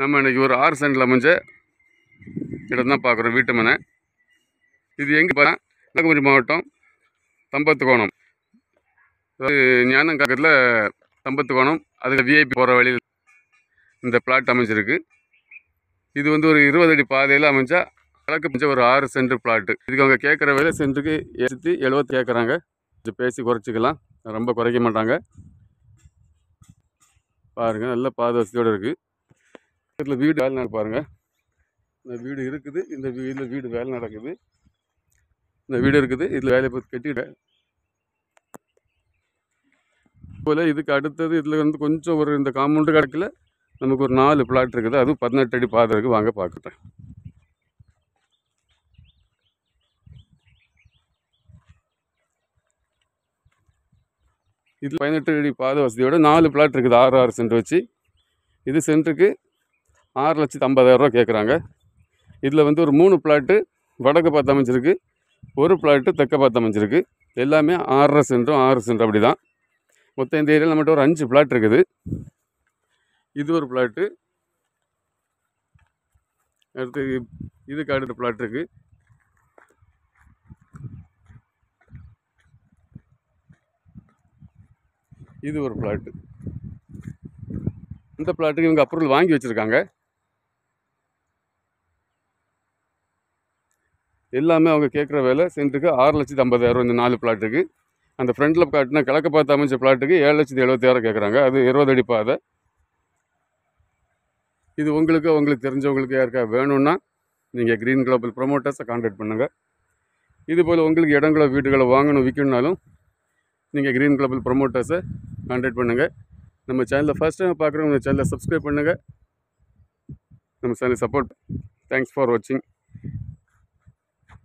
நம்ம இன்றைக்கி ஒரு 6 சென்டில் அமைஞ்ச இடம் தான் பார்க்குறோம். வீட்டு மனை. இது எங்கே பார்த்தா கன்னியாகுமரி மாவட்டம் தம்பத்துக்கோணம், அதாவது ஞானங்காக்கத்தில் தம்பத்துக்கோணம், அதில் விஐபி போகிற வழியில் இந்த பிளாட் அமைஞ்சிருக்கு. இது வந்து ஒரு 20 அடி பாதையில் அமைஞ்சா கிழக்கு பஞ்ச ஒரு 6 சென்ட் பிளாட்டு. இதுக்கு அவங்க கேட்குற விலை சென்ட்டுக்கு 70 கேட்குறாங்க. கொஞ்சம் பேசி குறைச்சிக்கலாம், ரொம்ப குறைக்க மாட்டாங்க. பாருங்கள், நல்ல பாதை வசதியோடு இருக்குது. இதில் வீடு வேலை நடக்கு பாருங்கள். இந்த வீடு இருக்குது, இந்த வீடு வேலை நடக்குது. இந்த வீடு இருக்குது, இதில் வேலையை பார்த்து கட்டிவிட்டேன் போல். இதுக்கு அடுத்தது இதில் வந்து கொஞ்சம் ஒரு இந்த காம்பவுண்டு கணக்கில் நமக்கு ஒரு 4 பிளாட் இருக்குது. அதுவும் 18 அடி பாதை இருக்குது. வாங்க பார்க்குறேன். இது 18 அடி பாதை வசதியோட 4 பிளாட் இருக்குது. 6 சென்ட் வச்சு. இது சென்ட்டுக்கு 6,50,000 கேட்குறாங்க. இதில் வந்து ஒரு 3 பிளாட்டு வடக்கு பார்த்து அமைஞ்சிருக்கு, ஒரு பிளாட்டு தெற்க பார்த்து அமைஞ்சிருக்கு. எல்லாமே 6 சென்ட்டும் 6 சென்ட் அப்படி தான். மொத்தம் இந்த ஏரியாவில் நம்மகிட்ட ஒரு 5 பிளாட் இருக்குது. இது ஒரு பிளாட்டு. அடுத்து இதுக்கு அடுத்த பிளாட் இருக்குது. இது ஒரு பிளாட்டு. இந்த பிளாட்டுக்கு இவங்க அப்ரூவல் வாங்கி வச்சுருக்காங்க. எல்லாமே அவங்க கேட்குற விலை சென்ட்டுக்கு 6,50,000 இந்த 4 பிளாட்டுக்கு. அந்த ஃப்ரண்டில் காட்டினா கிழக்க பார்த்து அமைச்ச பிளாட்டுக்கு 7,70,000 கேட்குறாங்க. அது 20 அடி பாதை. இது உங்களுக்கு தெரிஞ்சவங்களுக்கு யாருக்கா வேணும்னா நீங்கள் க்ரீன் குளோபல் ப்ரொமோட்டர்ஸை கான்டாக்ட் பண்ணுங்கள். இதுபோல் உங்களுக்கு இடங்களோ வீடுகளை வாங்கணும் விற்கணுன்னாலும் நீங்கள் க்ரீன் குளோபல் ப்ரொமோட்டர்ஸை கான்டாக்ட் பண்ணுங்கள். நம்ம சேனலில் ஃபஸ்ட் டைம் பார்க்குறவங்க இந்த சேனலை சப்ஸ்கிரைப் பண்ணுங்கள். நம்ம சேனலை சப்போர்ட். தேங்க்ஸ் ஃபார் வாட்சிங்.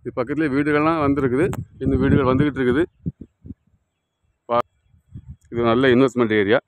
இது பக்கத்துலேயே வீடுகள்லாம் வந்துருக்குது. இன்னும் வீடுகள் வந்துக்கிட்டு இருக்குது. இது நல்ல இன்வெஸ்ட்மெண்ட் ஏரியா.